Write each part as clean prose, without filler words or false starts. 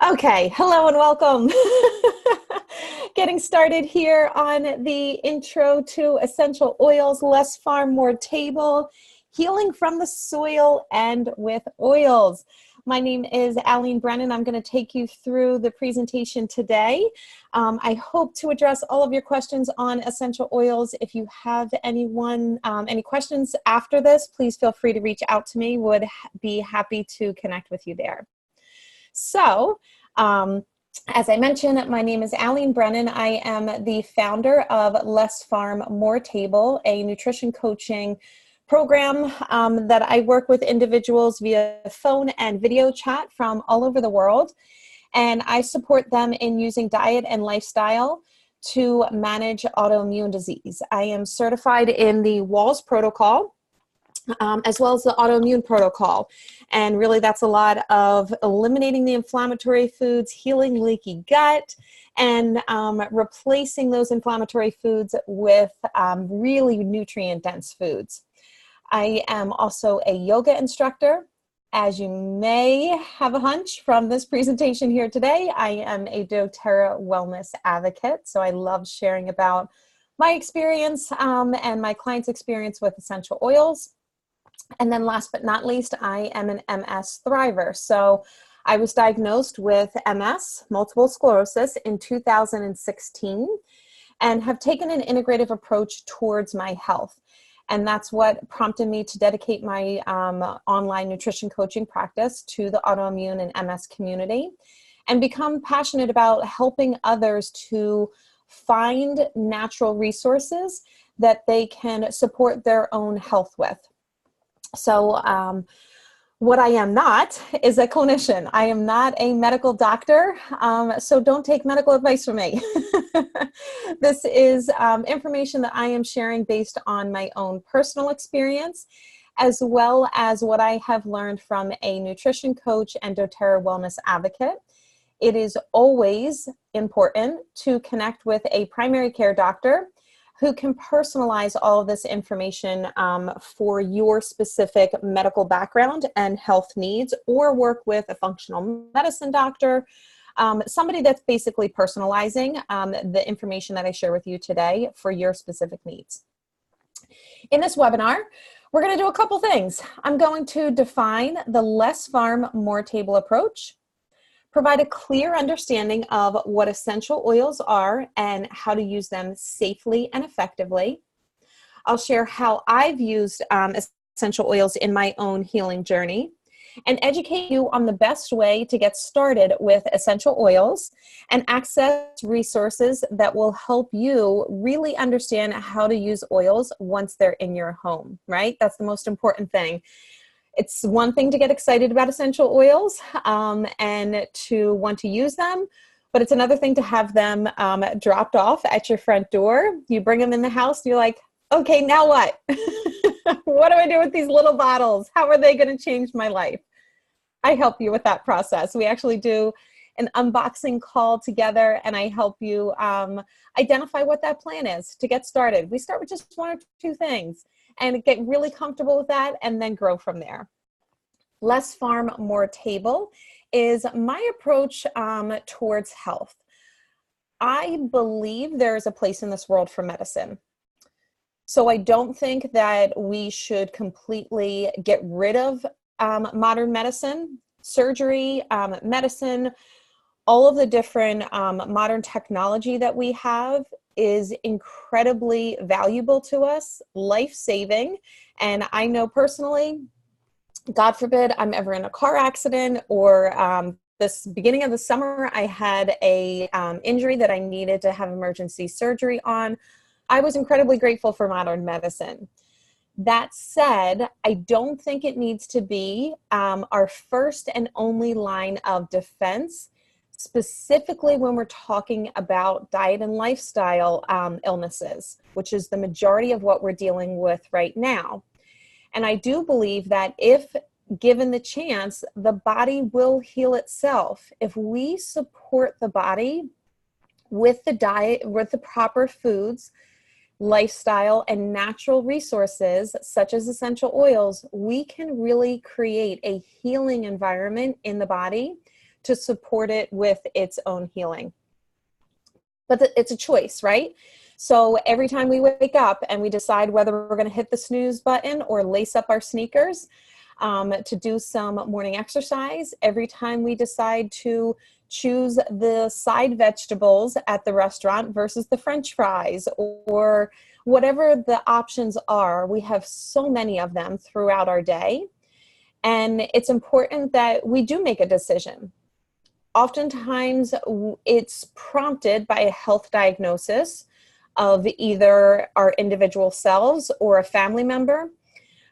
Okay, hello and welcome. Getting started here on the intro to essential oils, less farm, more table, healing from the soil and with oils. My name is Aline Brennan. I'm going to take you through the presentation today. I hope to address all of your questions on essential oils. If you have any questions after this, please feel free to reach out to me. Would be happy to connect with you there. So, as I mentioned, my name is Aline Brennan. I am the founder of Less Farm, More Table, a nutrition coaching program that I work with individuals via phone and video chat from all over the world. And I support them in using diet and lifestyle to manage autoimmune disease. I am certified in the WALS protocol, as well as the autoimmune protocol. And really that's a lot of eliminating the inflammatory foods, healing leaky gut, and replacing those inflammatory foods with really nutrient-dense foods. I am also a yoga instructor. As you may have a hunch from this presentation here today, I am a doTERRA wellness advocate. So I love sharing about my experience and my clients' experience with essential oils. And then last but not least, I am an MS thriver. So I was diagnosed with MS, multiple sclerosis, in 2016 and have taken an integrative approach towards my health. And that's what prompted me to dedicate my online nutrition coaching practice to the autoimmune and MS community and become passionate about helping others to find natural resources that they can support their own health with. So what I am not is a clinician. I am not a medical doctor, so don't take medical advice from me. This is information that I am sharing based on my own personal experience, as well as what I have learned from a nutrition coach and doTERRA wellness advocate. It is always important to connect with a primary care doctor who can personalize all of this information for your specific medical background and health needs, or work with a functional medicine doctor, somebody that's basically personalizing the information that I share with you today for your specific needs. In this webinar, we're going to do a couple things. I'm going to define the less farm, more table approach, provide a clear understanding of what essential oils are and how to use them safely and effectively. I'll share how I've used essential oils in my own healing journey and educate you on the best way to get started with essential oils and access resources that will help you really understand how to use oils once they're in your home, right? That's the most important thing. It's one thing to get excited about essential oils and to want to use them, but it's another thing to have them dropped off at your front door. You bring them in the house and you're like, okay, now what? What do I do with these little bottles? How are they going to change my life? I help you with that process. We actually do an unboxing call together and I help you identify what that plan is to get started. We start with just one or two things and get really comfortable with that and then grow from there. Less farm, more table is my approach towards health. I believe there is a place in this world for medicine. So I don't think that we should completely get rid of modern medicine, surgery, medicine, all of the different modern technology that we have is incredibly valuable to us, life-saving. And I know personally, God forbid I'm ever in a car accident or this beginning of the summer, I had a injury that I needed to have emergency surgery on. I was incredibly grateful for modern medicine. That said, I don't think it needs to be our first and only line of defense, specifically when we're talking about diet and lifestyle illnesses, which is the majority of what we're dealing with right now. And I do believe that if given the chance, the body will heal itself. If we support the body with the diet, with the proper foods, lifestyle, and natural resources, such as essential oils, we can really create a healing environment in the body to support it with its own healing. But it's a choice, right? So every time we wake up and we decide whether we're going to hit the snooze button or lace up our sneakers to do some morning exercise, every time we decide to choose the side vegetables at the restaurant versus the French fries, or whatever the options are, we have so many of them throughout our day. And it's important that we do make a decision. Oftentimes, it's prompted by a health diagnosis of either our individual selves or a family member.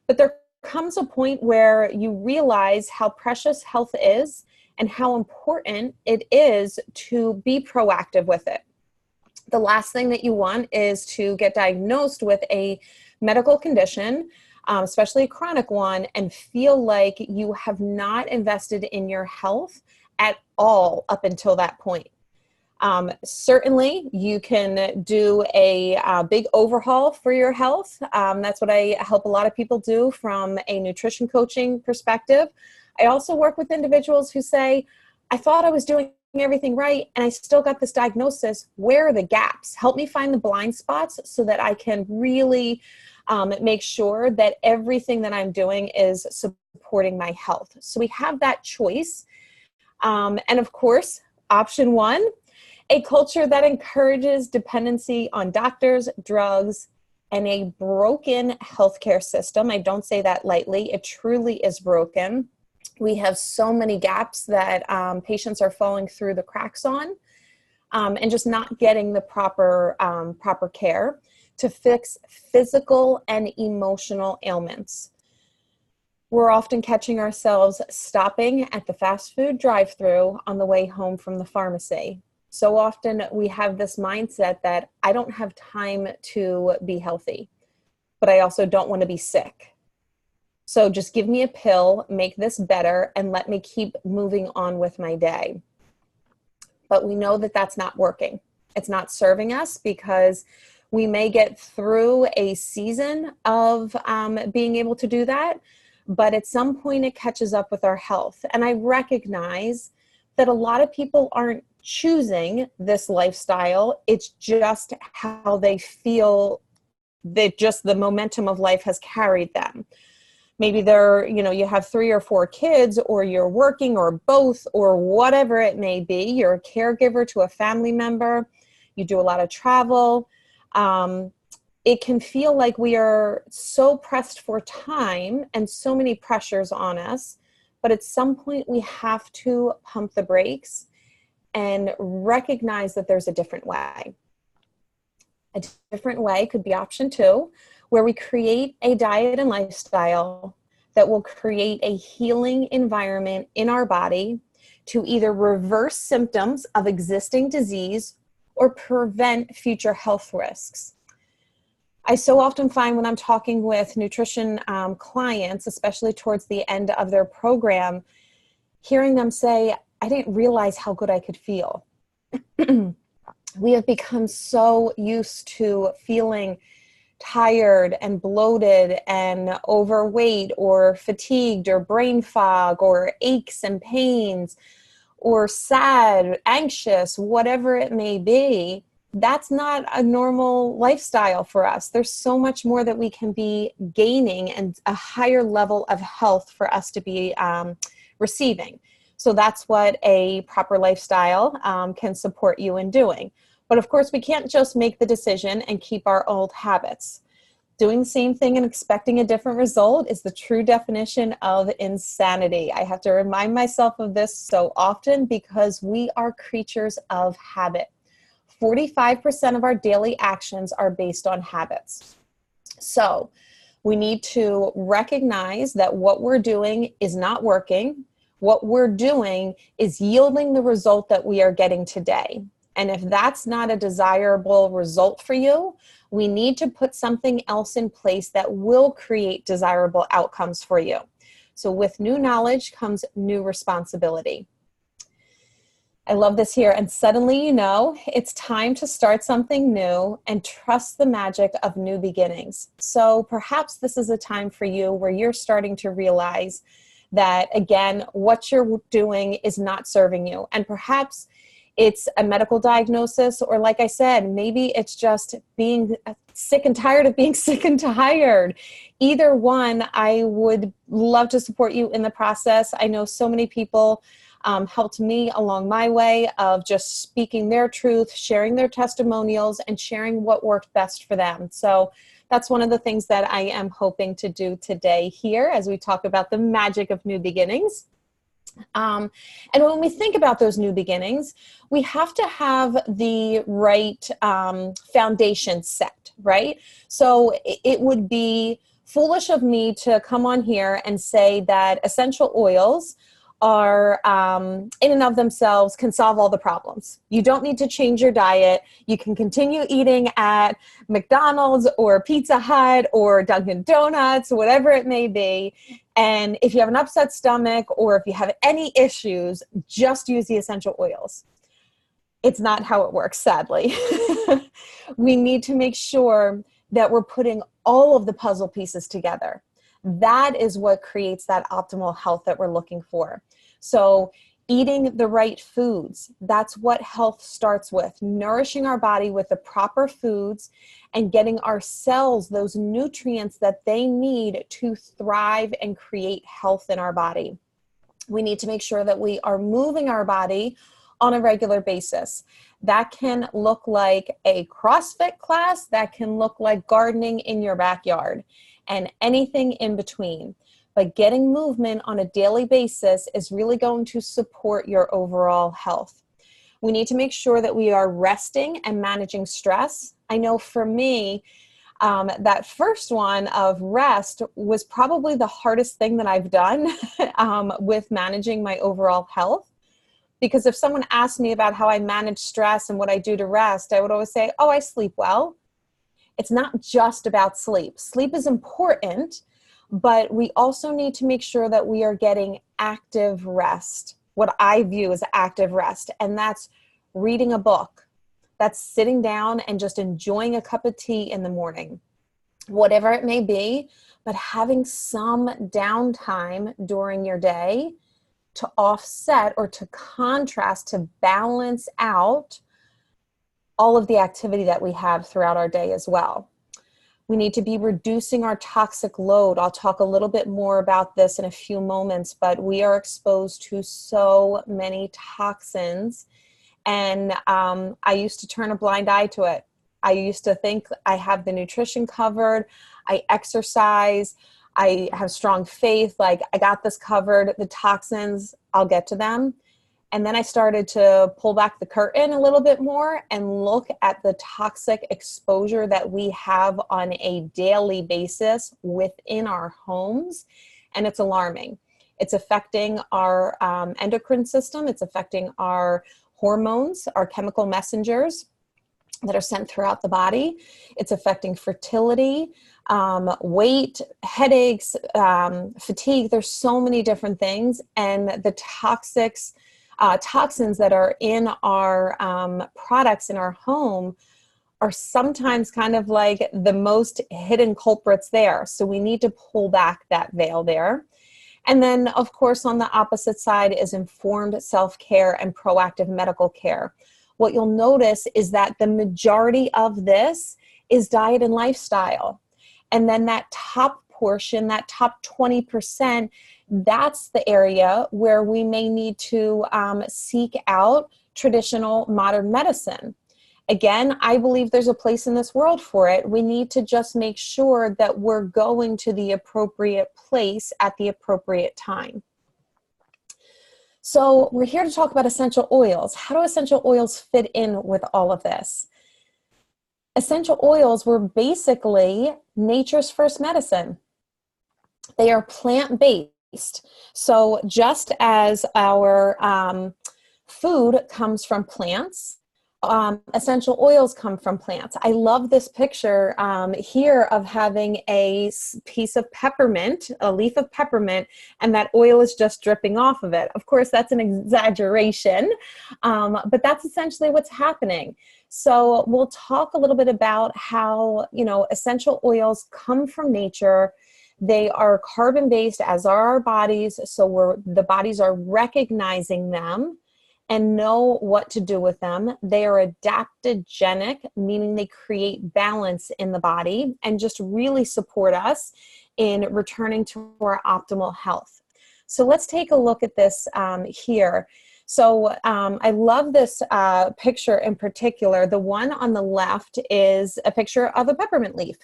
But there comes a point where you realize how precious health is and how important it is to be proactive with it. The last thing that you want is to get diagnosed with a medical condition, especially a chronic one, and feel like you have not invested in your health at all up until that point. Certainly, you can do a big overhaul for your health. That's what I help a lot of people do from a nutrition coaching perspective. I also work with individuals who say, I thought I was doing everything right and I still got this diagnosis. Where are the gaps? Help me find the blind spots so that I can really make sure that everything that I'm doing is supporting my health. So we have that choice. And of course, option one, a culture that encourages dependency on doctors, drugs, and a broken healthcare system. I don't say that lightly. It truly is broken. We have so many gaps that patients are falling through the cracks on and just not getting the proper care to fix physical and emotional ailments. We're often catching ourselves stopping at the fast food drive-thru on the way home from the pharmacy. So often we have this mindset that I don't have time to be healthy, but I also don't want to be sick. So just give me a pill, make this better, and let me keep moving on with my day. But we know that that's not working. It's not serving us because we may get through a season of being able to do that, but at some point it catches up with our health. And I recognize that a lot of people aren't choosing this lifestyle. It's just how they feel that just the momentum of life has carried them. Maybe you have 3 or 4 kids, or you're working, or both, or whatever it may be. You're a caregiver to a family member. You do a lot of travel. It can feel like we are so pressed for time and so many pressures on us, but at some point we have to pump the brakes and recognize that there's a different way. A different way could be option 2, where we create a diet and lifestyle that will create a healing environment in our body to either reverse symptoms of existing disease or prevent future health risks. I so often find when I'm talking with nutrition clients, especially towards the end of their program, hearing them say, I didn't realize how good I could feel. We have become so used to feeling tired and bloated and overweight or fatigued or brain fog or aches and pains or sad, anxious, whatever it may be. That's not a normal lifestyle for us. There's so much more that we can be gaining and a higher level of health for us to be receiving. So that's what a proper lifestyle can support you in doing. But of course, we can't just make the decision and keep our old habits. Doing the same thing and expecting a different result is the true definition of insanity. I have to remind myself of this so often because we are creatures of habit. 45% of our daily actions are based on habits. So we need to recognize that what we're doing is not working. What we're doing is yielding the result that we are getting today. And if that's not a desirable result for you, we need to put something else in place that will create desirable outcomes for you. So with new knowledge comes new responsibility. I love this here. And suddenly you know it's time to start something new and trust the magic of new beginnings. So perhaps this is a time for you where you're starting to realize that, again, what you're doing is not serving you. And perhaps it's a medical diagnosis, or like I said, maybe it's just being sick and tired of being sick and tired. Either one, I would love to support you in the process. I know so many people helped me along my way of just speaking their truth, sharing their testimonials, and sharing what worked best for them. So that's one of the things that I am hoping to do today here as we talk about the magic of new beginnings. And when we think about those new beginnings, we have to have the right foundation set, right? So it would be foolish of me to come on here and say that essential oils are in and of themselves can solve all the problems. You don't need to change your diet. You can continue eating at McDonald's or Pizza Hut or Dunkin' Donuts, whatever it may be. And if you have an upset stomach or if you have any issues, just use the essential oils. It's not how it works, sadly. We need to make sure that we're putting all of the puzzle pieces together. That is what creates that optimal health that we're looking for. So eating the right foods, that's what health starts with. Nourishing our body with the proper foods and getting our cells those nutrients that they need to thrive and create health in our body. We need to make sure that we are moving our body on a regular basis. That can look like a CrossFit class, that can look like gardening in your backyard, and anything in between. But getting movement on a daily basis is really going to support your overall health. We need to make sure that we are resting and managing stress. I know for me, that first one of rest was probably the hardest thing that I've done with managing my overall health. Because if someone asked me about how I manage stress and what I do to rest, I would always say, oh, I sleep well. It's not just about sleep. Sleep is important, but we also need to make sure that we are getting active rest, what I view as active rest. And that's reading a book. That's sitting down and just enjoying a cup of tea in the morning, whatever it may be, but having some downtime during your day to offset or to contrast, to balance out all of the activity that we have throughout our day as well. We need to be reducing our toxic load. I'll talk a little bit more about this in a few moments, but we are exposed to so many toxins, and I used to turn a blind eye to it. I used to think I have the nutrition covered, I exercise, I have strong faith, like I got this covered, the toxins, I'll get to them. And then I started to pull back the curtain a little bit more and look at the toxic exposure that we have on a daily basis within our homes. And it's alarming. It's affecting our endocrine system. It's affecting our hormones, our chemical messengers that are sent throughout the body. It's affecting fertility, weight, headaches, fatigue. There's so many different things. And the toxins that are in our products in our home are sometimes kind of like the most hidden culprits there. So we need to pull back that veil there. And then, of course, on the opposite side is informed self-care and proactive medical care. What you'll notice is that the majority of this is diet and lifestyle. And then that top portion, that top 20%, that's the area where we may need to seek out traditional modern medicine. Again, I believe there's a place in this world for it. We need to just make sure that we're going to the appropriate place at the appropriate time. So we're here to talk about essential oils. How do essential oils fit in with all of this? Essential oils were basically nature's first medicine. They are plant-based. So just as our food comes from plants, essential oils come from plants. I love this picture here of having a piece of peppermint, a leaf of peppermint, and that oil is just dripping off of it. Of course, that's an exaggeration, but that's essentially what's happening. So we'll talk a little bit about how, essential oils come from nature. They are carbon-based, as are our bodies, so the bodies are recognizing them and know what to do with them. They are adaptogenic, meaning they create balance in the body and just really support us in returning to our optimal health. So let's take a look at this here. So I love this picture in particular. The one on the left is a picture of a peppermint leaf.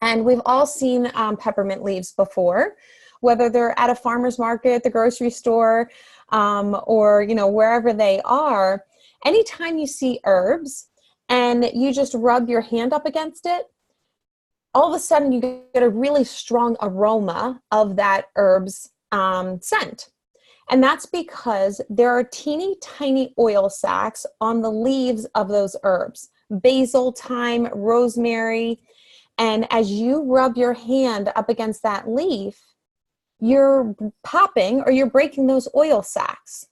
And we've all seen peppermint leaves before, whether they're at a farmer's market, the grocery store, or wherever they are. Anytime you see herbs and you just rub your hand up against it, all of a sudden you get a really strong aroma of that herb's scent. And that's because there are teeny tiny oil sacs on the leaves of those herbs: basil, thyme, rosemary. And as you rub your hand up against that leaf, you're popping or you're breaking those oil sacs.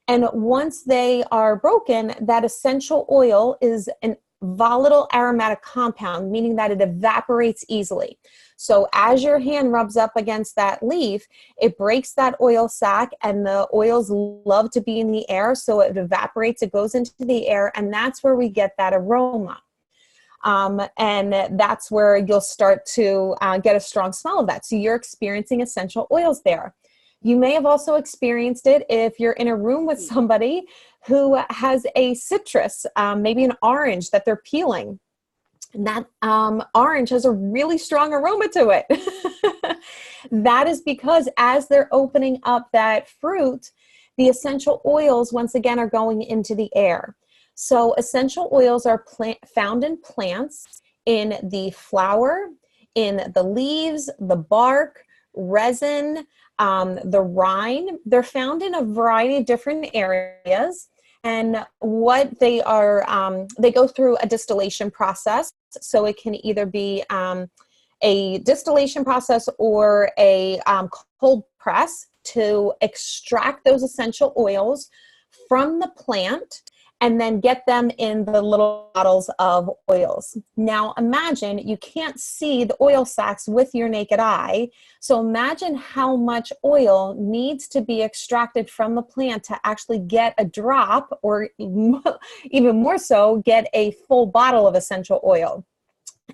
And once they are broken, that essential oil is an volatile aromatic compound, meaning that it evaporates easily. So as your hand rubs up against that leaf, it breaks that oil sac, and the oils love to be in the air, so it evaporates, it goes into the air, and that's where we get that aroma. And that's where you'll start to get a strong smell of that. So you're experiencing essential oils there. You may have also experienced it if you're in a room with somebody who has a citrus, maybe an orange that they're peeling. And that orange has a really strong aroma to it. That is because as they're opening up that fruit, the essential oils once again are going into the air. So essential oils are found in plants, in the flower, in the leaves, the bark, resin, the rind. They're found in a variety of different areas. And what they are, they go through a distillation process. So it can either be a distillation process or a cold press to extract those essential oils from the plant and then get them in the little bottles of oils. Now imagine you can't see the oil sacs with your naked eye. So imagine how much oil needs to be extracted from the plant to actually get a drop, or even more so, get a full bottle of essential oil.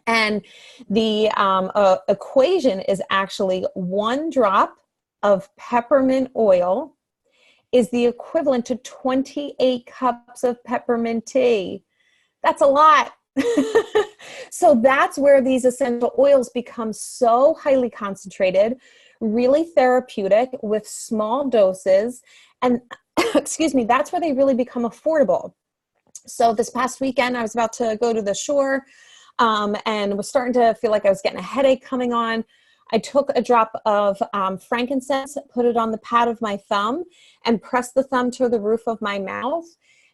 And the equation is actually 1 drop of peppermint oil is the equivalent to 28 cups of peppermint tea. That's a lot. So that's where these essential oils become so highly concentrated, really therapeutic with small doses. And excuse me, that's where they really become affordable. So this past weekend, I was about to go to the shore and was starting to feel like I was getting a headache coming on. I took a drop of frankincense, put it on the pad of my thumb, and pressed the thumb to the roof of my mouth.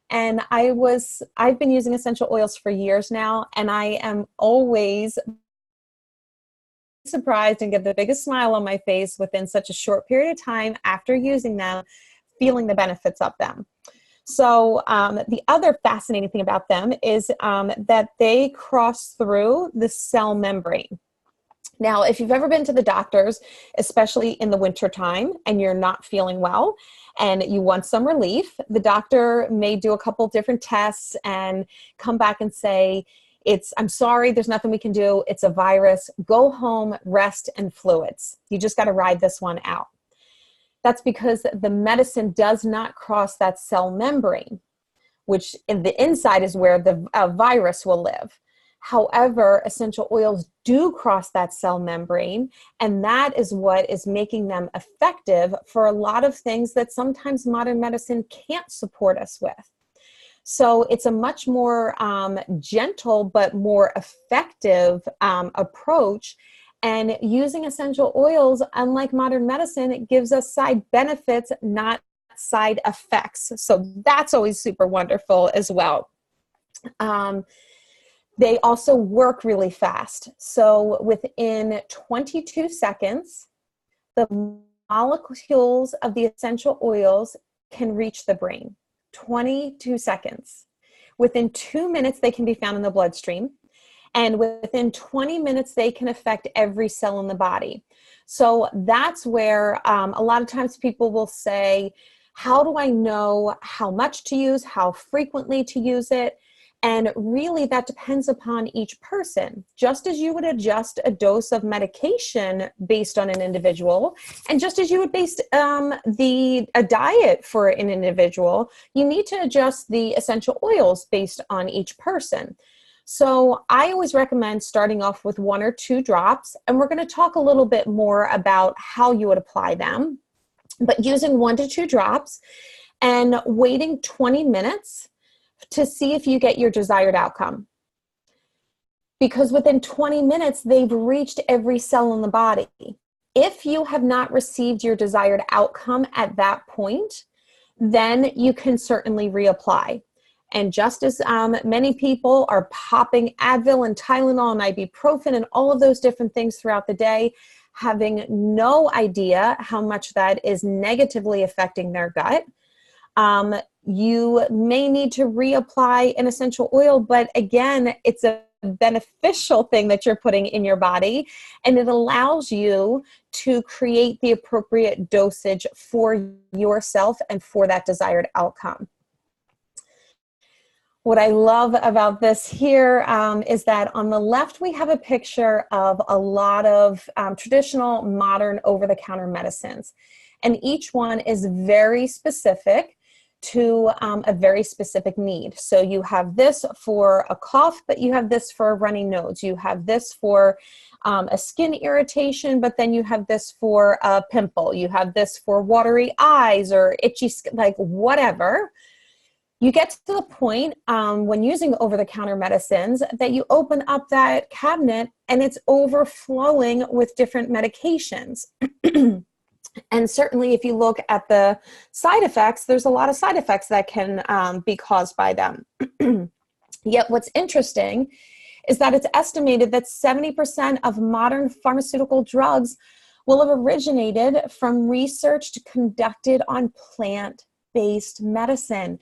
And I've been using essential oils for years now, and I am always surprised and get the biggest smile on my face within such a short period of time after using them, feeling the benefits of them. So the other fascinating thing about them is that they cross through the cell membrane. Now, if you've ever been to the doctors, especially in the wintertime, and you're not feeling well and you want some relief, the doctor may do a couple different tests and come back and say, I'm sorry, there's nothing we can do. It's a virus. Go home, rest, and fluids. You just got to ride this one out. That's because the medicine does not cross that cell membrane, which in the inside is where the virus will live. However, essential oils do cross that cell membrane, and that is what is making them effective for a lot of things that sometimes modern medicine can't support us with. So it's a much more gentle but more effective approach. And using essential oils, unlike modern medicine, it gives us side benefits, not side effects. So that's always super wonderful as well. They also work really fast. So within 22 seconds, the molecules of the essential oils can reach the brain. 22 seconds. Within 2 minutes, they can be found in the bloodstream. And within 20 minutes, they can affect every cell in the body. So that's where a lot of times people will say, how do I know how much to use, how frequently to use it? And really that depends upon each person. Just as you would adjust a dose of medication based on an individual, and just as you would base a diet for an individual, you need to adjust the essential oils based on each person. So I always recommend starting off with 1 or 2 drops, and we're going to talk a little bit more about how you would apply them, but using 1 to 2 drops and waiting 20 minutes to see if you get your desired outcome. Because within 20 minutes, they've reached every cell in the body. If you have not received your desired outcome at that point, then you can certainly reapply. And just as many people are popping Advil and Tylenol and ibuprofen and all of those different things throughout the day, having no idea how much that is negatively affecting their gut, you may need to reapply an essential oil, but again, it's a beneficial thing that you're putting in your body, and it allows you to create the appropriate dosage for yourself and for that desired outcome. What I love about this here is that on the left, we have a picture of a lot of traditional modern over-the-counter medicines. And each one is very specific to a very specific need. So you have this for a cough, but you have this for a runny nose. You have this for a skin irritation, but then you have this for a pimple. You have this for watery eyes or itchy skin, like whatever. You get to the point when using over-the-counter medicines that you open up that cabinet and it's overflowing with different medications. And certainly if you look at the side effects, there's a lot of side effects that can be caused by them. Yet what's interesting is that it's estimated that 70% of modern pharmaceutical drugs will have originated from research conducted on plant-based medicine.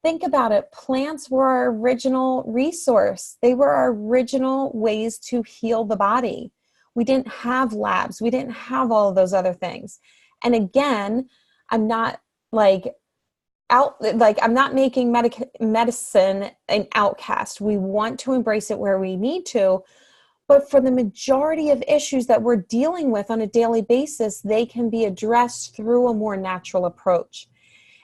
Think about it. Plants were our original resource. They were our original ways to heal the body. We didn't have labs. We didn't have all of those other things. And again, I'm not I'm not making medicine an outcast. We want to embrace it where we need to. But for the majority of issues that we're dealing with on a daily basis, they can be addressed through a more natural approach.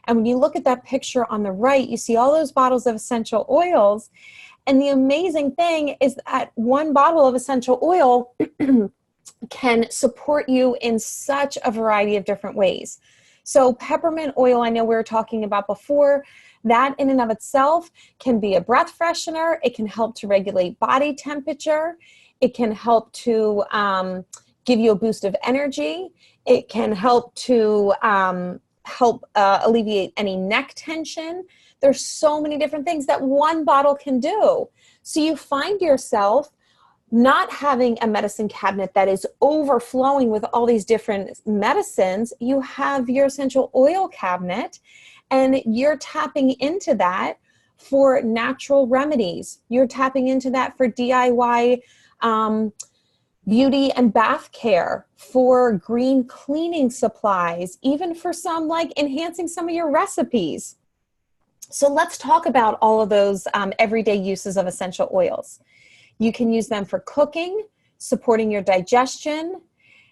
And when you look at that picture on the right, you see all those bottles of essential oils. And the amazing thing is that one bottle of essential oil can support you in such a variety of different ways. So peppermint oil, I know we were talking about before, that in and of itself can be a breath freshener. It can help to regulate body temperature. It can help to give you a boost of energy. It can help to alleviate any neck tension. There's so many different things that one bottle can do. So you find yourself not having a medicine cabinet that is overflowing with all these different medicines. You have your essential oil cabinet, and you're tapping into that for natural remedies. You're tapping into that for DIY beauty and bath care, for green cleaning supplies, even for some like enhancing some of your recipes. So let's talk about all of those everyday uses of essential oils. You can use them for cooking, supporting your digestion,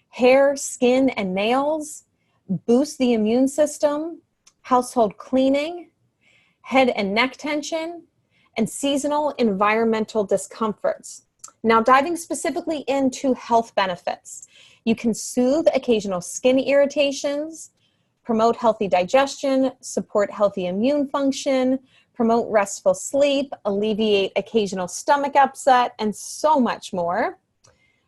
hair, skin, and nails, boost the immune system, household cleaning, head and neck tension, and seasonal environmental discomforts. Now, diving specifically into health benefits, you can soothe occasional skin irritations, promote healthy digestion, support healthy immune function, promote restful sleep, alleviate occasional stomach upset, and so much more.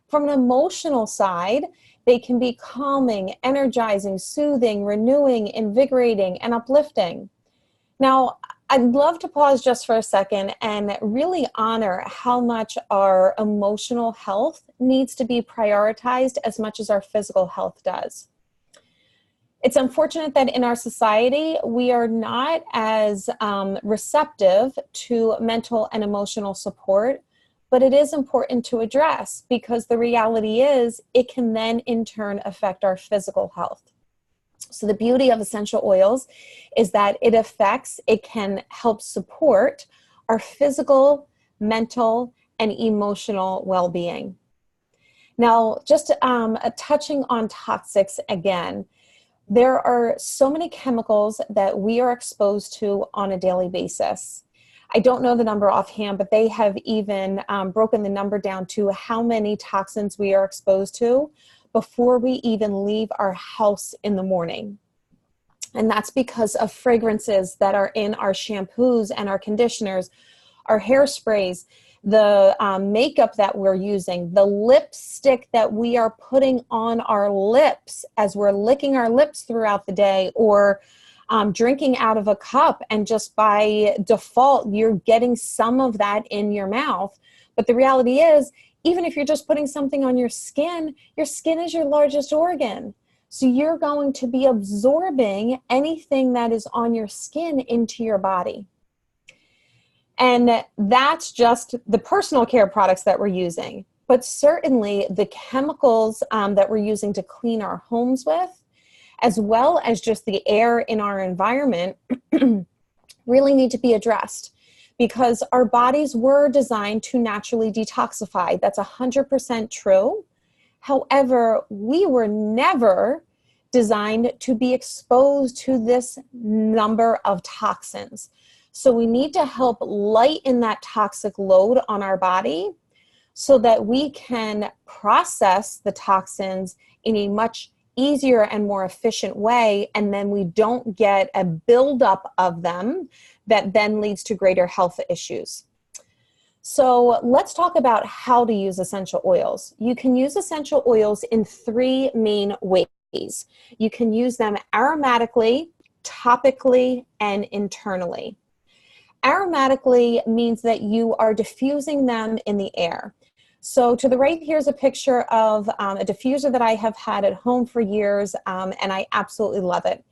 From an emotional side, they can be calming, energizing, soothing, renewing, invigorating, and uplifting. Now, I'd love to pause just for a second and really honor how much our emotional health needs to be prioritized as much as our physical health does. It's unfortunate that in our society, we are not as receptive to mental and emotional support, but it is important to address because the reality is it can then in turn affect our physical health. So the beauty of essential oils is that it can help support our physical, mental, and emotional well-being. Now, just touching on toxics again, there are so many chemicals that we are exposed to on a daily basis. I don't know the number offhand, but they have even broken the number down to how many toxins we are exposed to before we even leave our house in the morning. And that's because of fragrances that are in our shampoos and our conditioners, our hairsprays, the makeup that we're using, the lipstick that we are putting on our lips as we're licking our lips throughout the day, or drinking out of a cup, and just by default, you're getting some of that in your mouth. But the reality is, even if you're just putting something on your skin is your largest organ. So you're going to be absorbing anything that is on your skin into your body. And that's just the personal care products that we're using. But certainly the chemicals that we're using to clean our homes with, as well as just the air in our environment, really need to be addressed, because our bodies were designed to naturally detoxify. That's 100% true. However, we were never designed to be exposed to this number of toxins. So we need to help lighten that toxic load on our body so that we can process the toxins in a much easier and more efficient way, and then we don't get a buildup of them that then leads to greater health issues. So let's talk about how to use essential oils. You can use essential oils in 3 main ways. You can use them aromatically, topically, and internally. Aromatically means that you are diffusing them in the air. So to the right, here's a picture of a diffuser that I have had at home for years, and I absolutely love it.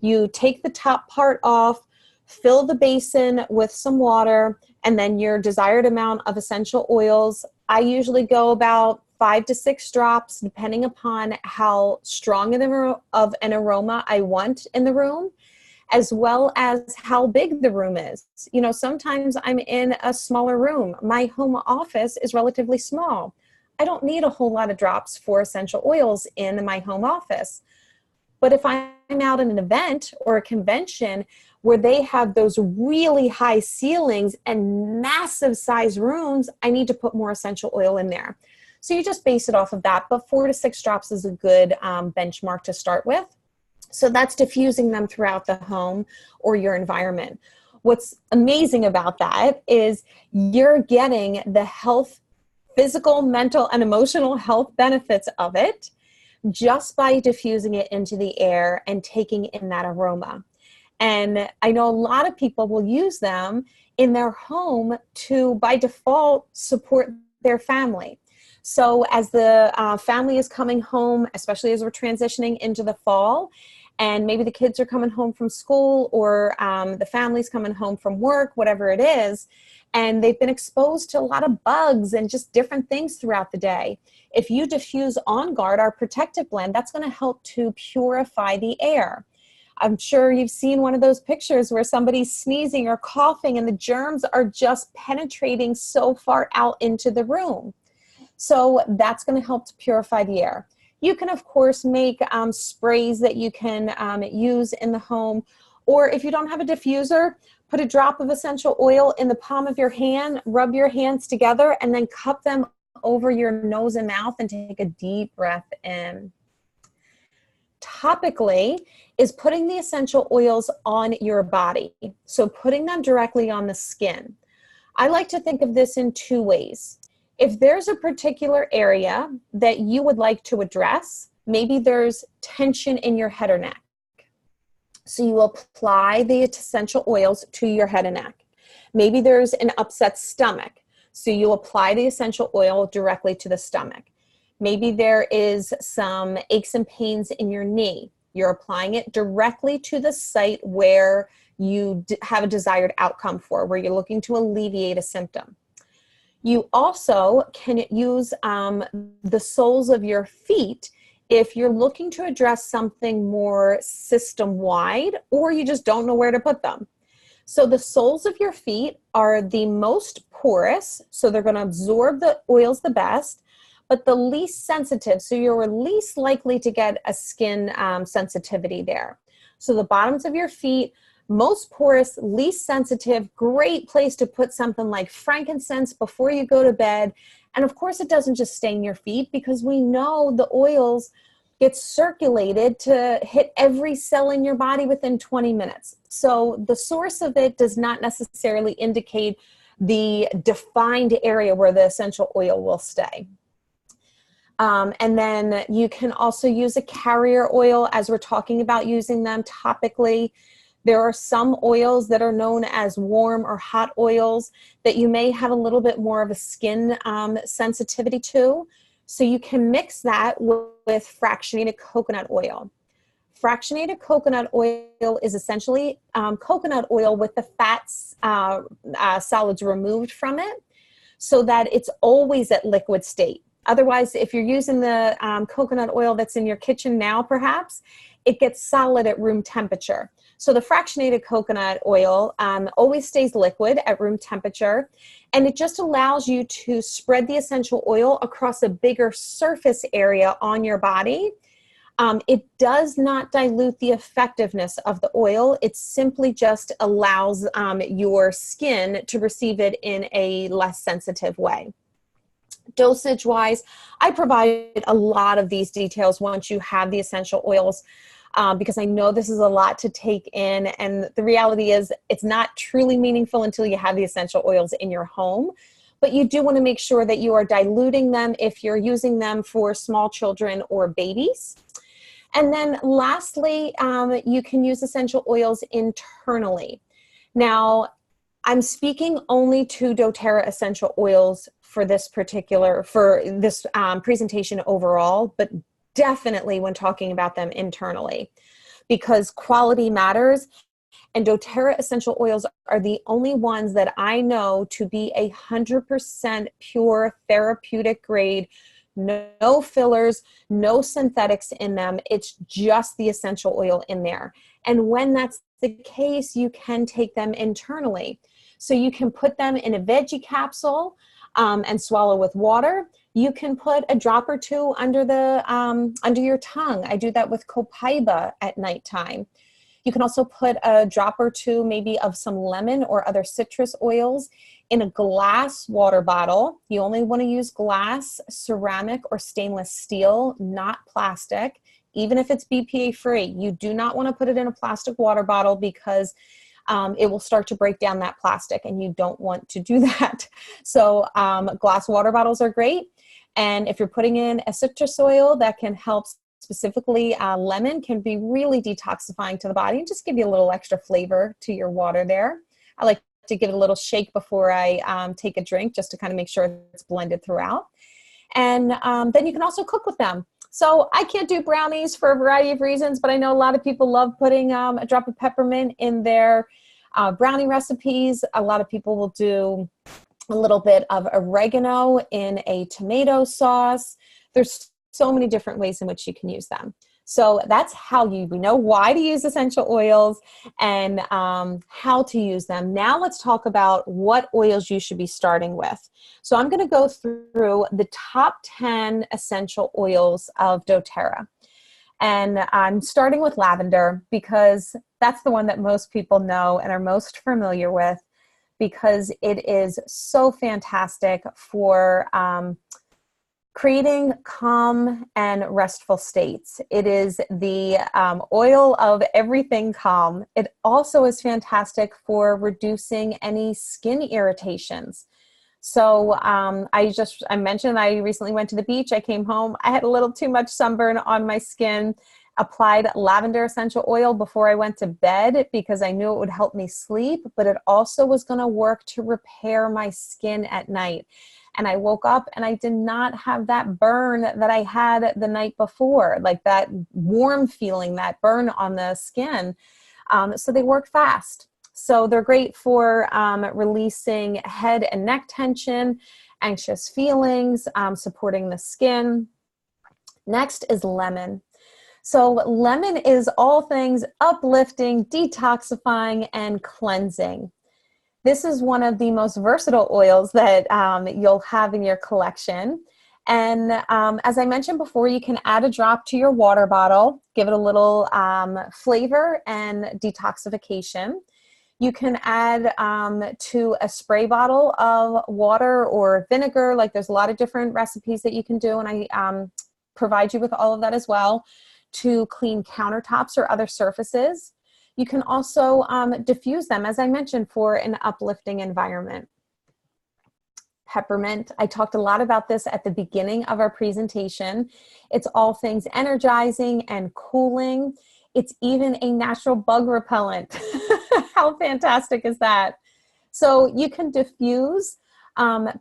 You take the top part off, fill the basin with some water, and then your desired amount of essential oils. I usually go about 5 to 6 drops, depending upon how strong of an aroma I want in the room, as well as how big the room is. You know, sometimes I'm in a smaller room. My home office is relatively small. I don't need a whole lot of drops for essential oils in my home office. But if I'm out at an event or a convention where they have those really high ceilings and massive size rooms, I need to put more essential oil in there. So you just base it off of that, but 4 to 6 drops is a good benchmark to start with. So that's diffusing them throughout the home or your environment. What's amazing about that is you're getting the health, physical, mental, and emotional health benefits of it just by diffusing it into the air and taking in that aroma. And I know a lot of people will use them in their home to, by default, support their family. So as the family is coming home, especially as we're transitioning into the fall, and maybe the kids are coming home from school, or the family's coming home from work, whatever it is, and they've been exposed to a lot of bugs and just different things throughout the day. If you diffuse On Guard, our protective blend, that's going to help to purify the air. I'm sure you've seen one of those pictures where somebody's sneezing or coughing and the germs are just penetrating so far out into the room. So that's going to help to purify the air. You can, of course, make sprays that you can use in the home. Or if you don't have a diffuser, put a drop of essential oil in the palm of your hand, rub your hands together, and then cup them over your nose and mouth and take a deep breath in. Topically is putting the essential oils on your body. So putting them directly on the skin. I like to think of this in 2 ways. If there's a particular area that you would like to address, maybe there's tension in your head or neck. So you apply the essential oils to your head and neck. Maybe there's an upset stomach. So you apply the essential oil directly to the stomach. Maybe there is some aches and pains in your knee. You're applying it directly to the site where you have a desired outcome for, where you're looking to alleviate a symptom. You also can use the soles of your feet if you're looking to address something more system-wide, or you just don't know where to put them. So the soles of your feet are the most porous, so they're going to absorb the oils the best, but the least sensitive, so you're least likely to get a skin sensitivity there. So the bottoms of your feet, most porous, least sensitive, great place to put something like frankincense before you go to bed. And of course, it doesn't just stain your feet, because we know the oils get circulated to hit every cell in your body within 20 minutes. So the source of it does not necessarily indicate the defined area where the essential oil will stay. And then you can also use a carrier oil, as we're talking about using them topically. There are some oils that are known as warm or hot oils that you may have a little bit more of a skin sensitivity to. So you can mix that with fractionated coconut oil. Fractionated coconut oil is essentially coconut oil with the fats solids removed from it, so that it's always at liquid state. Otherwise, if you're using the coconut oil that's in your kitchen now, perhaps, it gets solid at room temperature. So the fractionated coconut oil always stays liquid at room temperature, and it just allows you to spread the essential oil across a bigger surface area on your body. It does not dilute the effectiveness of the oil. It simply just allows your skin to receive it in a less sensitive way. Dosage-wise, I provide a lot of these details once you have the essential oils, because I know this is a lot to take in, and the reality is it's not truly meaningful until you have the essential oils in your home. But you do want to make sure that you are diluting them if you're using them for small children or babies. And then lastly, you can use essential oils internally. Now, I'm speaking only to doTERRA essential oils for this presentation overall, but definitely when talking about them internally, because quality matters. And doTERRA essential oils are the only ones that I know to be 100% pure therapeutic grade. No fillers, no synthetics in them. It's just the essential oil in there. And when that's the case, you can take them internally. So you can put them in a veggie capsule and swallow with water. You can put a drop or two under your tongue. I do that with copaiba at nighttime. You can also put a drop or two maybe of some lemon or other citrus oils in a glass water bottle. You only want to use glass, ceramic, or stainless steel, not plastic, even if it's BPA free. You do not want to put it in a plastic water bottle, because it will start to break down that plastic, and you don't want to do that. So glass water bottles are great. And if you're putting in a citrus oil, that can help. Specifically, lemon can be really detoxifying to the body and just give you a little extra flavor to your water there. I like to give it a little shake before I take a drink, just to kind of make sure it's blended throughout. And then you can also cook with them. So I can't do brownies for a variety of reasons, but I know a lot of people love putting a drop of peppermint in their brownie recipes. A lot of people will do a little bit of oregano in a tomato sauce. There's so many different ways in which you can use them. So that's how we know why to use essential oils and how to use them. Now let's talk about what oils you should be starting with. So I'm going to go through the top 10 essential oils of doTERRA. And I'm starting with lavender, because that's the one that most people know and are most familiar with, because it is so fantastic for creating calm and restful states. It is the oil of everything calm. It also is fantastic for reducing any skin irritations. So I mentioned I recently went to the beach. I came home. I had a little too much sunburn on my skin. Applied lavender essential oil before I went to bed, because I knew it would help me sleep, but it also was going to work to repair my skin at night. And I woke up and I did not have that burn that I had the night before, like that warm feeling, that burn on the skin. So they work fast. So they're great for releasing head and neck tension, anxious feelings, supporting the skin. Next is lemon. So lemon is all things uplifting, detoxifying, and cleansing. This is one of the most versatile oils that you'll have in your collection. And as I mentioned before, you can add a drop to your water bottle, give it a little flavor and detoxification. You can add to a spray bottle of water or vinegar. Like, there's a lot of different recipes that you can do, and I provide you with all of that as well, to clean countertops or other surfaces. You can also diffuse them, as I mentioned, for an uplifting environment. Peppermint, I talked a lot about this at the beginning of our presentation. It's all things energizing and cooling. It's even a natural bug repellent. How fantastic is that? So you can diffuse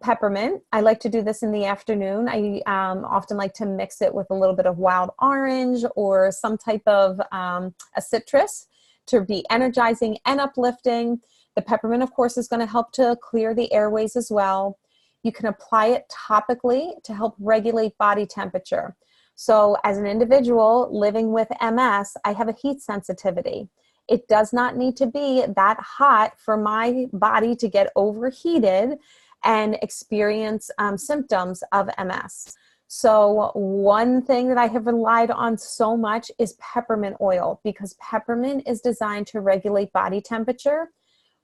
peppermint. I like to do this in the afternoon. I often like to mix it with a little bit of wild orange or some type of a citrus to be energizing and uplifting. The peppermint, of course, is going to help to clear the airways as well. You can apply it topically to help regulate body temperature. So as an individual living with MS, I have a heat sensitivity. It does not need to be that hot for my body to get overheated and experience symptoms of MS. So one thing that I have relied on so much is peppermint oil, because peppermint is designed to regulate body temperature,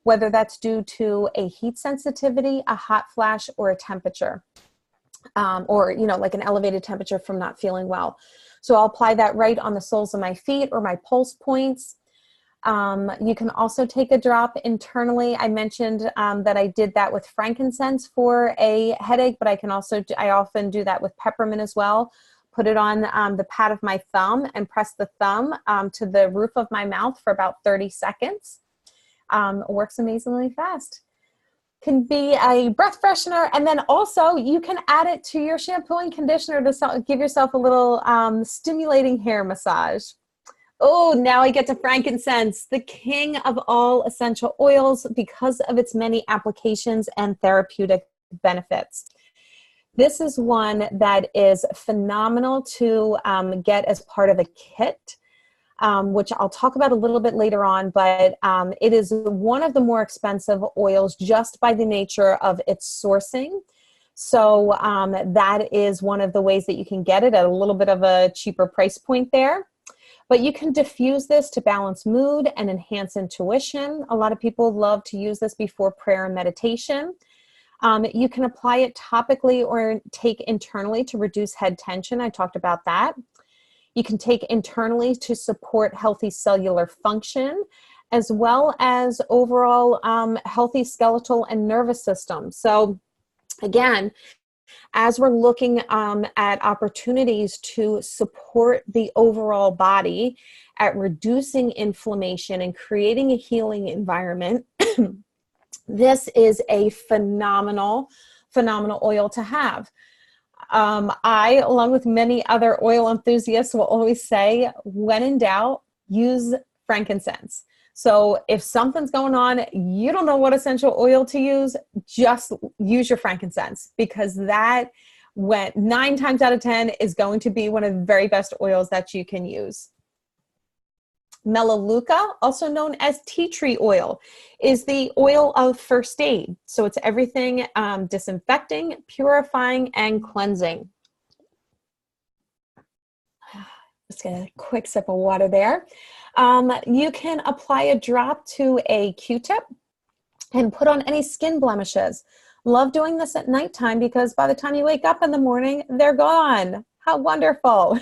whether that's due to a heat sensitivity, a hot flash, or a temperature, or, you know, like an elevated temperature from not feeling well. So I'll apply that right on the soles of my feet or my pulse points. You can also take a drop internally. I mentioned that I did that with frankincense for a headache, but I often do that with peppermint as well. Put it on the pad of my thumb and press the thumb to the roof of my mouth for about 30 seconds. Works amazingly fast. Can be a breath freshener, and then also you can add it to your shampoo and conditioner to give yourself a little stimulating hair massage. Oh, now I get to frankincense, the king of all essential oils because of its many applications and therapeutic benefits. This is one that is phenomenal to get as part of a kit, which I'll talk about a little bit later on, but it is one of the more expensive oils just by the nature of its sourcing. So that is one of the ways that you can get it at a little bit of a cheaper price point there. But you can diffuse this to balance mood and enhance intuition. A lot of people love to use this before prayer and meditation. You can apply it topically or take internally to reduce head tension. I talked about that. You can take internally to support healthy cellular function, as well as overall healthy skeletal and nervous system. So again, as we're looking at opportunities to support the overall body at reducing inflammation and creating a healing environment, this is a phenomenal oil to have. I, along with many other oil enthusiasts, will always say, when in doubt, use frankincense. So if something's going on, you don't know what essential oil to use, just use your frankincense, because that, 9 times out of 10, is going to be one of the very best oils that you can use. Melaluca, also known as tea tree oil, is the oil of first aid. So it's everything disinfecting, purifying, and cleansing. Just get a quick sip of water there. You can apply a drop to a Q-tip and put on any skin blemishes. Love doing this at nighttime because by the time you wake up in the morning, they're gone. How wonderful.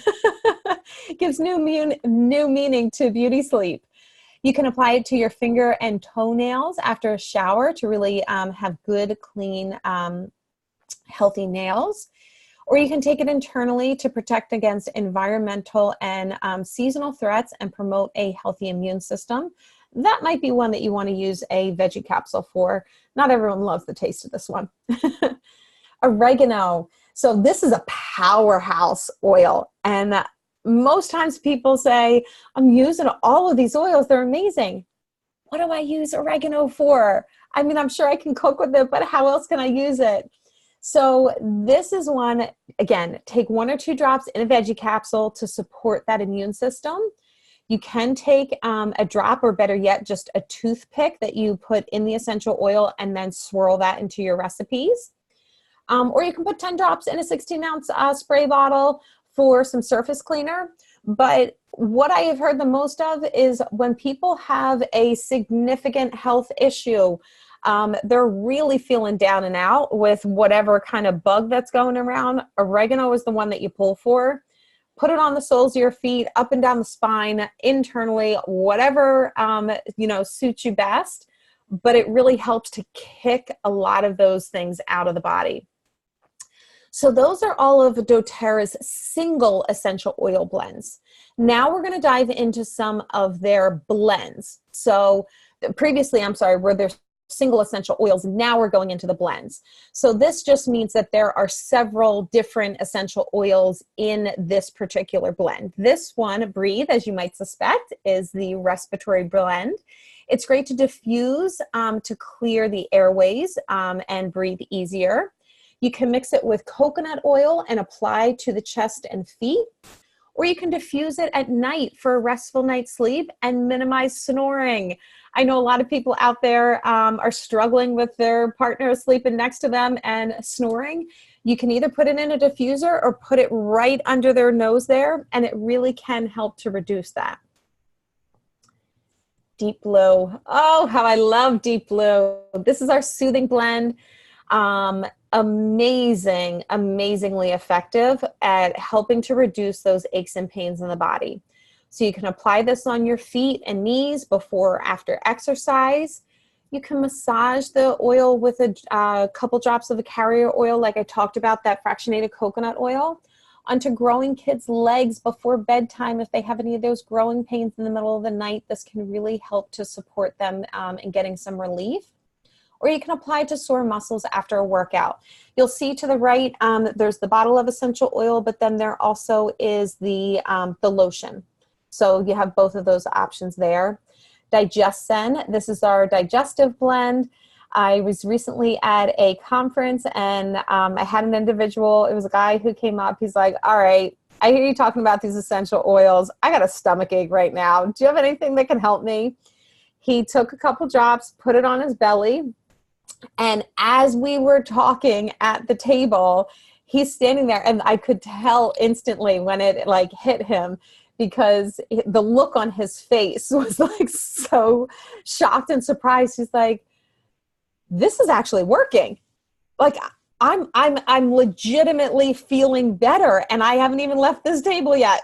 Gives new meaning to beauty sleep. You can apply it to your finger and toenails after a shower to really have good, clean, healthy nails. Or you can take it internally to protect against environmental and seasonal threats and promote a healthy immune system. That might be one that you want to use a veggie capsule for. Not everyone loves the taste of this one. Oregano. So this is a powerhouse oil. And most times people say, I'm using all of these oils. They're amazing. What do I use oregano for? I mean, I'm sure I can cook with it, but how else can I use it? So this is one, again, take 1 or 2 drops in a veggie capsule to support that immune system. You can take a drop, or better yet, just a toothpick that you put in the essential oil and then swirl that into your recipes. Or you can put 10 drops in a 16-ounce spray bottle for some surface cleaner. But what I have heard the most of is when people have a significant health issue, they're really feeling down and out with whatever kind of bug that's going around. Oregano is the one that you pull for. Put it on the soles of your feet, up and down the spine, internally, whatever suits you best. But it really helps to kick a lot of those things out of the body. So those are all of doTERRA's single essential oil blends. Now we're going to dive into some of their blends. So previously, were there single essential oils? Now we're going into the blends. So this just means that there are several different essential oils in this particular blend. This one, Breathe, as you might suspect, is the respiratory blend. It's great to diffuse to clear the airways and breathe easier. You can mix it with coconut oil and apply to the chest and feet, or you can diffuse it at night for a restful night's sleep and minimize snoring. I know a lot of people out there are struggling with their partner sleeping next to them and snoring. You can either put it in a diffuser or put it right under their nose there, and it really can help to reduce that. Deep Blue. Oh, how I love Deep Blue. This is our soothing blend. Amazingly effective at helping to reduce those aches and pains in the body. So you can apply this on your feet and knees before or after exercise. You can massage the oil with a couple drops of a carrier oil, like I talked about, that fractionated coconut oil, onto growing kids' legs before bedtime. If they have any of those growing pains in the middle of the night, this can really help to support them in getting some relief. Or you can apply it to sore muscles after a workout. You'll see to the right, there's the bottle of essential oil, but then there also is the lotion. So you have both of those options there. DigestZen, this is our digestive blend. I was recently at a conference and I had an individual, it was a guy who came up, he's like, all right, I hear you talking about these essential oils. I got a stomach ache right now. Do you have anything that can help me? He took a couple drops, put it on his belly, and as we were talking at the table, he's standing there, and I could tell instantly when it hit him, because the look on his face was so shocked and surprised. He's like, this is actually working. I'm legitimately feeling better, and I haven't even left this table yet.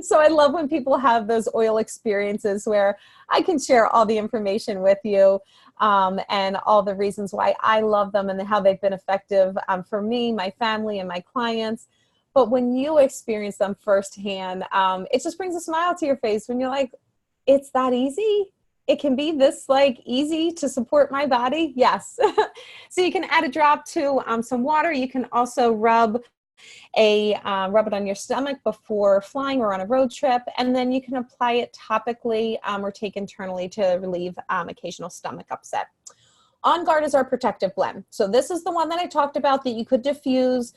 So I love when people have those oil experiences where I can share all the information with you and all the reasons why I love them and how they've been effective for me, my family, and my clients. But when you experience them firsthand, it just brings a smile to your face when you're like, it's that easy? It can be this easy to support my body? Yes. So you can add a drop to some water. You can also rub it on your stomach before flying or on a road trip, and then you can apply it topically or take internally to relieve occasional stomach upset. On Guard is our protective blend. So this is the one that I talked about that you could diffuse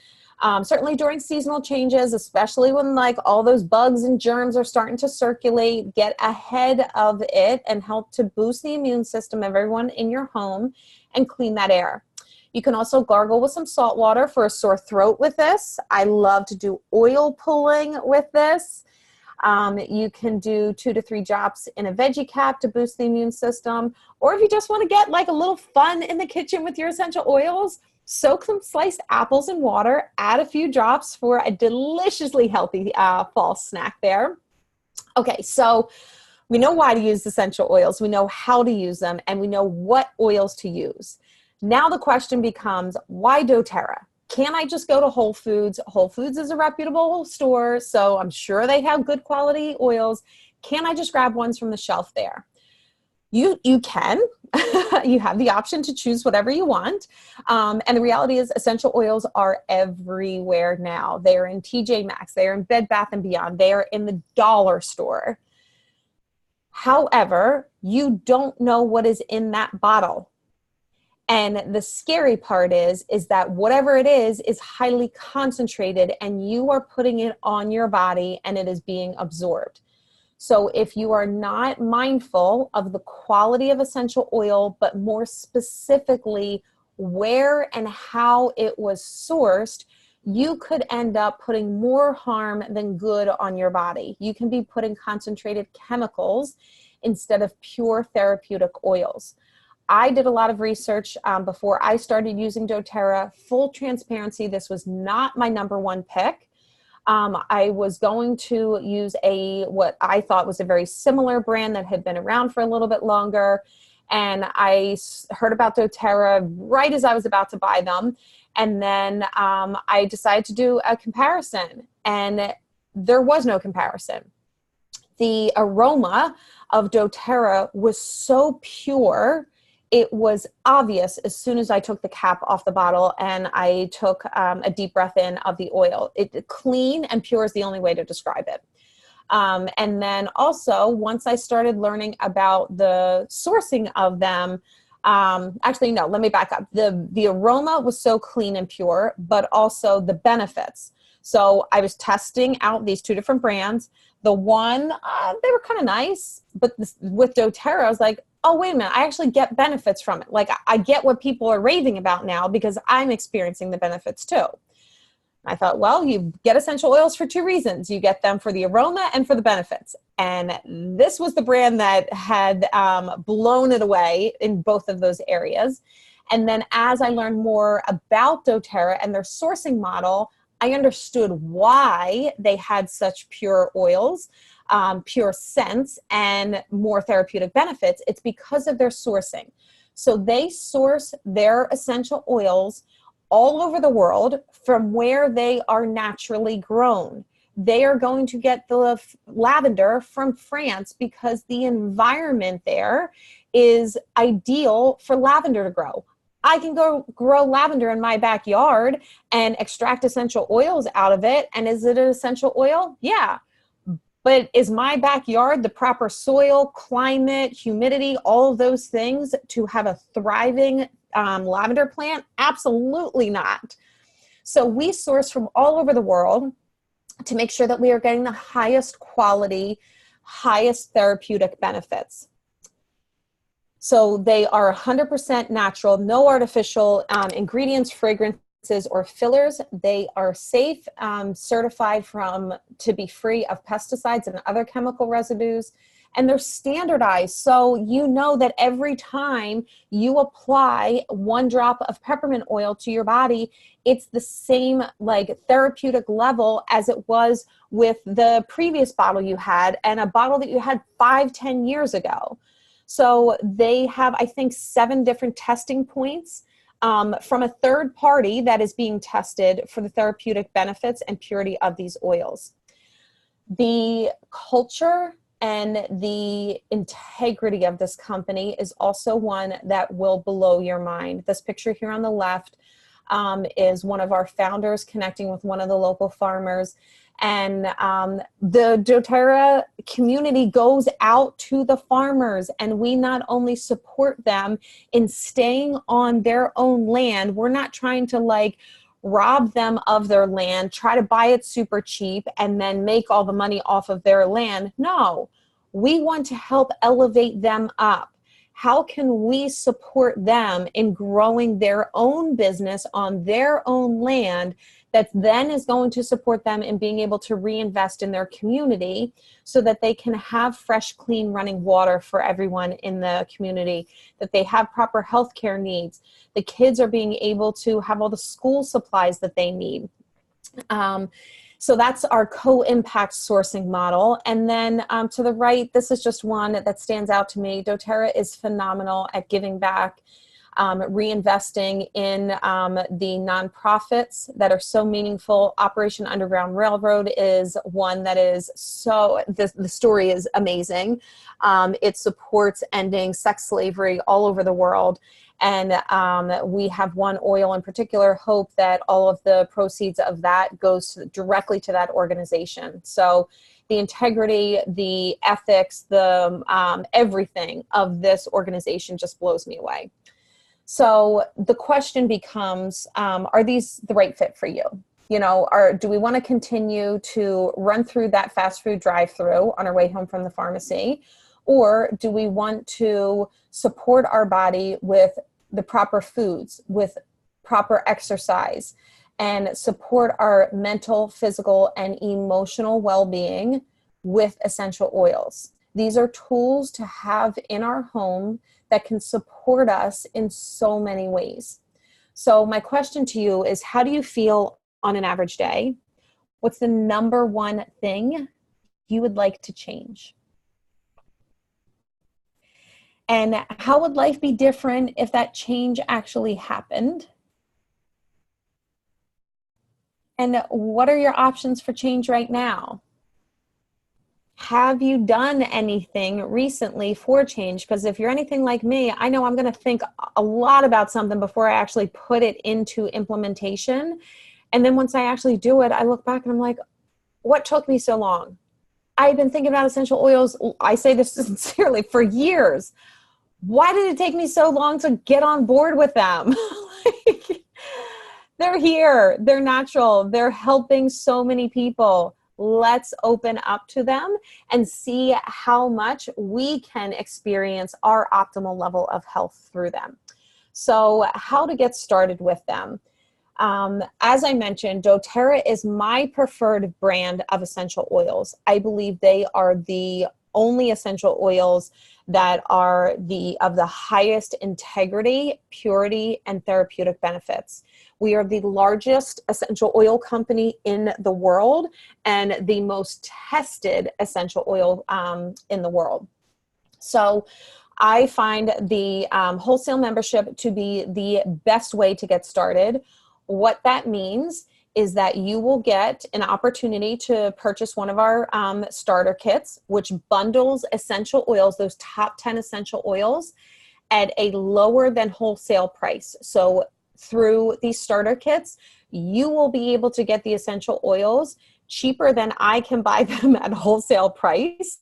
certainly during seasonal changes, especially when all those bugs and germs are starting to circulate. Get ahead of it and help to boost the immune system of everyone in your home and clean that air. You can also gargle with some salt water for a sore throat with this. I love to do oil pulling with this. You can do 2 to 3 drops in a veggie cap to boost the immune system. Or if you just want to get a little fun in the kitchen with your essential oils, soak some sliced apples in water, add a few drops for a deliciously healthy fall snack there. Okay, so we know why to use essential oils, we know how to use them, and we know what oils to use. Now the question becomes, why doTERRA? Can I just go to Whole Foods? Whole Foods is a reputable store, so I'm sure they have good quality oils. Can I just grab ones from the shelf there? You can. You have the option to choose whatever you want. And the reality is essential oils are everywhere now. They are in TJ Maxx. They are in Bed Bath & Beyond. They are in the dollar store. However, you don't know what is in that bottle. And the scary part is that whatever it is highly concentrated, and you are putting it on your body and it is being absorbed. So if you are not mindful of the quality of essential oil, but more specifically where and how it was sourced, you could end up putting more harm than good on your body. You can be putting concentrated chemicals instead of pure therapeutic oils. I did a lot of research before I started using doTERRA. Full transparency, this was not my number one pick. I was going to use what I thought was a very similar brand that had been around for a little bit longer. And I heard about doTERRA right as I was about to buy them. And then I decided to do a comparison, and there was no comparison. The aroma of doTERRA was so pure, it was obvious as soon as I took the cap off the bottle and I took a deep breath in of the oil. Clean and pure is the only way to describe it. And then also, once I started learning about the sourcing of them, actually, no, let me back up. The aroma was so clean and pure, but also the benefits. So I was testing out these two different brands. The one, they were kind of nice, but with doTERRA, I was like, oh, wait a minute, I actually get benefits from it. Like, I get what people are raving about now because I'm experiencing the benefits too. I thought, well, you get essential oils for two reasons. You get them for the aroma and for the benefits. And this was the brand that had blown it away in both of those areas. And then as I learned more about doTERRA and their sourcing model, I understood why they had such pure oils, pure scents, and more therapeutic benefits. It's because of their sourcing. So they source their essential oils all over the world from where they are naturally grown. They are going to get the lavender from France because the environment there is ideal for lavender to grow. I can go grow lavender in my backyard and extract essential oils out of it. And is it an essential oil? Yeah. But is my backyard the proper soil, climate, humidity, all of those things to have a thriving lavender plant? Absolutely not. So we source from all over the world to make sure that we are getting the highest quality, highest therapeutic benefits. So they are 100% natural, no artificial ingredients, fragrances, or fillers. They are safe, certified to be free of pesticides and other chemical residues. And they're standardized, so you know that every time you apply 1 drop of peppermint oil to your body, it's the same like therapeutic level as it was with the previous bottle you had and a bottle that you had 5-10 years ago. So they have, I think, 7 different testing points from a third party that is being tested for the therapeutic benefits and purity of these oils. The culture and the integrity of this company is also one that will blow your mind. This picture here on the left is one of our founders connecting with one of the local farmers. And the doTERRA community goes out to the farmers, and we not only support them in staying on their own land. We're not trying to like rob them of their land, try to buy it super cheap, and then make all the money off of their land. No, we want to help elevate them up. How can we support them in growing their own business on their own land that then is going to support them in being able to reinvest in their community so that they can have fresh, clean running water for everyone in the community, that they have proper healthcare needs. The kids are being able to have all the school supplies that they need. So that's our co-impact sourcing model. And then to the right, this is just one that stands out to me. doTERRA is phenomenal at giving back, reinvesting in the nonprofits that are so meaningful. Operation Underground Railroad is one that is so, the story is amazing. It supports ending sex slavery all over the world. And we have one oil in particular, Hope, that all of the proceeds of that goes directly to that organization. So the integrity, the ethics, the everything of this organization just blows me away. So the question becomes, are these the right fit for you? You know, do we want to continue to run through that fast food drive-through on our way home from the pharmacy? Or do we want to support our body with the proper foods, with proper exercise, and support our mental, physical, and emotional well-being with essential oils? These are tools to have in our home that can support us in so many ways. So my question to you is, how do you feel on an average day? What's the number one thing you would like to change? And how would life be different if that change actually happened? And what are your options for change right now? Have you done anything recently for change? Because if you're anything like me, I know I'm going to think a lot about something before I actually put it into implementation. And then once I actually do it, I look back and I'm like, what took me so long? I've been thinking about essential oils, I say this sincerely, for years. Why did it take me so long to get on board with them? Like, they're here, they're natural, they're helping so many people. Let's open up to them and see how much we can experience our optimal level of health through them. So how to get started with them. As I mentioned, doTERRA is my preferred brand of essential oils. I believe they are the only essential oils that are of the highest integrity, purity, and therapeutic benefits. We are the largest essential oil company in the world and the most tested essential oil in the world. So I find the wholesale membership to be the best way to get started. What that means is that you will get an opportunity to purchase one of our starter kits, which bundles essential oils, those top 10 essential oils, at a lower than wholesale price. So through these starter kits, you will be able to get the essential oils cheaper than I can buy them at wholesale price.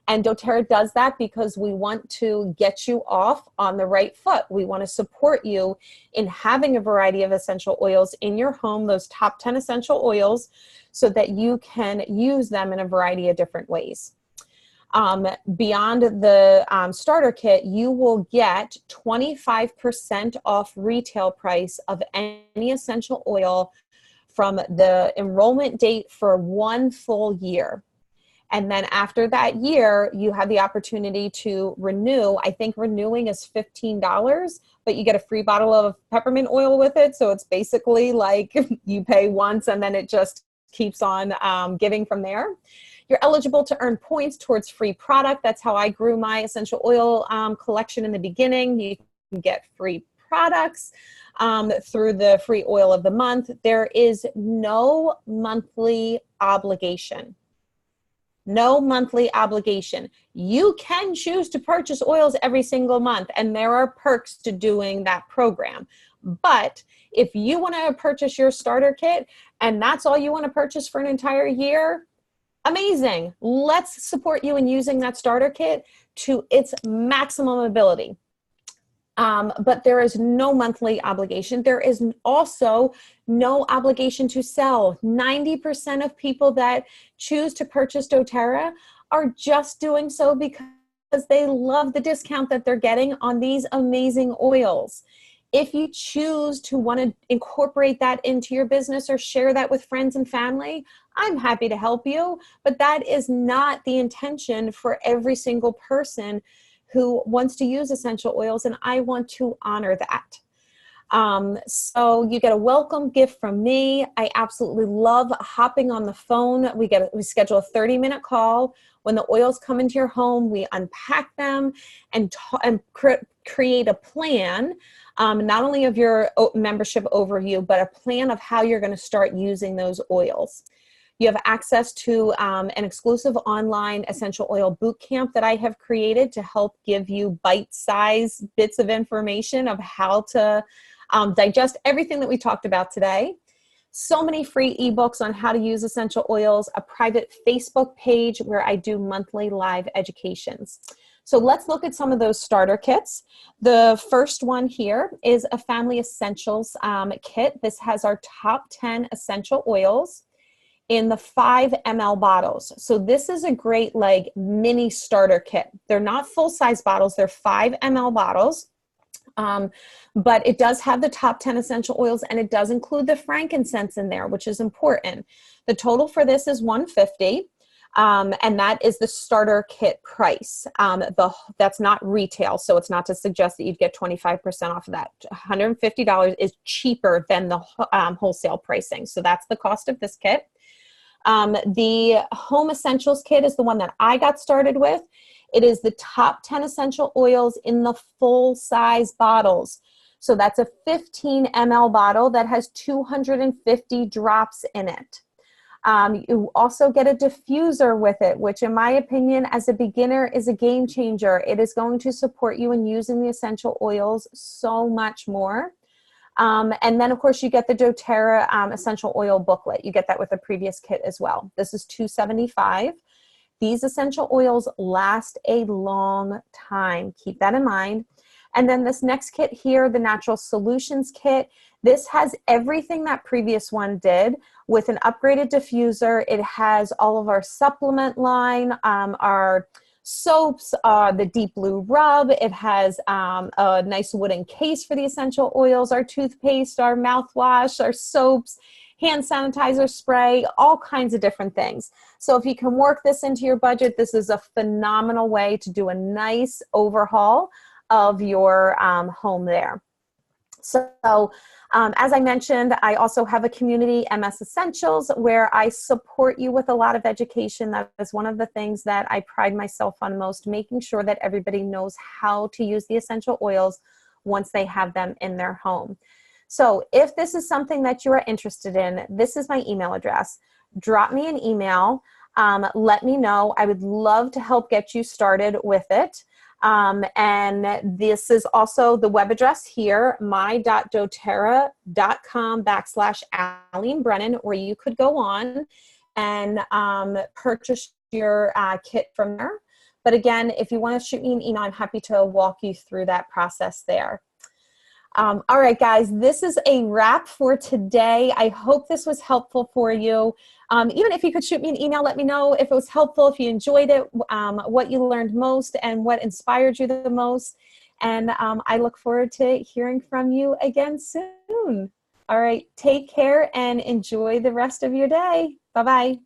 And doTERRA does that because we want to get you off on the right foot. We want to support you in having a variety of essential oils in your home, those top 10 essential oils, so that you can use them in a variety of different ways. Beyond the starter kit, you will get 25% off retail price of any essential oil from the enrollment date for 1 full year. And then after that year, you have the opportunity to renew. I think renewing is $15, but you get a free bottle of peppermint oil with it. So it's basically like you pay once and then it just keeps on giving from there. You're eligible to earn points towards free product. That's how I grew my essential oil collection in the beginning. You can get free products through the free oil of the month. There is no monthly obligation. No monthly obligation. You can choose to purchase oils every single month, and there are perks to doing that program. But if you want to purchase your starter kit and that's all you want to purchase for an entire year, amazing. Let's support you in using that starter kit to its maximum ability. But there is no monthly obligation. There is also no obligation to sell. 90% of people that choose to purchase doTERRA are just doing so because they love the discount that they're getting on these amazing oils. If you choose to want to incorporate that into your business or share that with friends and family, I'm happy to help you, but that is not the intention for every single person who wants to use essential oils, and I want to honor that. So you get a welcome gift from me. I absolutely love hopping on the phone. We schedule a 30-minute call. When the oils come into your home, we unpack them and create a plan, not only of your membership overview, but a plan of how you're going to start using those oils. You have access to an exclusive online essential oil boot camp that I have created to help give you bite-sized bits of information of how to digest everything that we talked about today. So many free ebooks on how to use essential oils, a private Facebook page where I do monthly live educations. So let's look at some of those starter kits. The first one here is a Family Essentials kit. This has our top 10 essential oils in the 5 ml bottles. So this is a great like mini starter kit. They're not full-size bottles, they're 5 ml bottles. But it does have the top 10 essential oils, and it does include the frankincense in there, which is important. The total for this is $150. And that is the starter kit price. That's not retail, so it's not to suggest that you'd get 25% off of that. $150 is cheaper than the wholesale pricing. So that's the cost of this kit. The Home Essentials kit is the one that I got started with. It is the top 10 essential oils in the full size bottles. So that's a 15 ml bottle that has 250 drops in it. You also get a diffuser with it, which in my opinion, as a beginner, is a game changer. It is going to support you in using the essential oils so much more. And then of course you get the doTERRA essential oil booklet. You get that with the previous kit as well. This is $275. These essential oils last a long time. Keep that in mind. And then this next kit here, the Natural Solutions kit, this has everything that previous one did with an upgraded diffuser. It has all of our supplement line, our soaps, the deep blue rub. It has a nice wooden case for the essential oils, our toothpaste, our mouthwash, our soaps, hand sanitizer spray, all kinds of different things. So if you can work this into your budget, this is a phenomenal way to do a nice overhaul of your home there. So as I mentioned, I also have a community, MS Essentials, where I support you with a lot of education. That is one of the things that I pride myself on most, making sure that everybody knows how to use the essential oils once they have them in their home. So if this is something that you are interested in, this is my email address. Drop me an email. Let me know. I would love to help get you started with it. And this is also the web address here, my.doterra.com/Aline Brennan, where you could go on and purchase your kit from there. But again, if you want to shoot me an email, I'm happy to walk you through that process there. All right, guys, this is a wrap for today. I hope this was helpful for you. Even if you could shoot me an email, let me know if it was helpful, if you enjoyed it, what you learned most, and what inspired you the most. And I look forward to hearing from you again soon. All right, take care and enjoy the rest of your day. Bye-bye.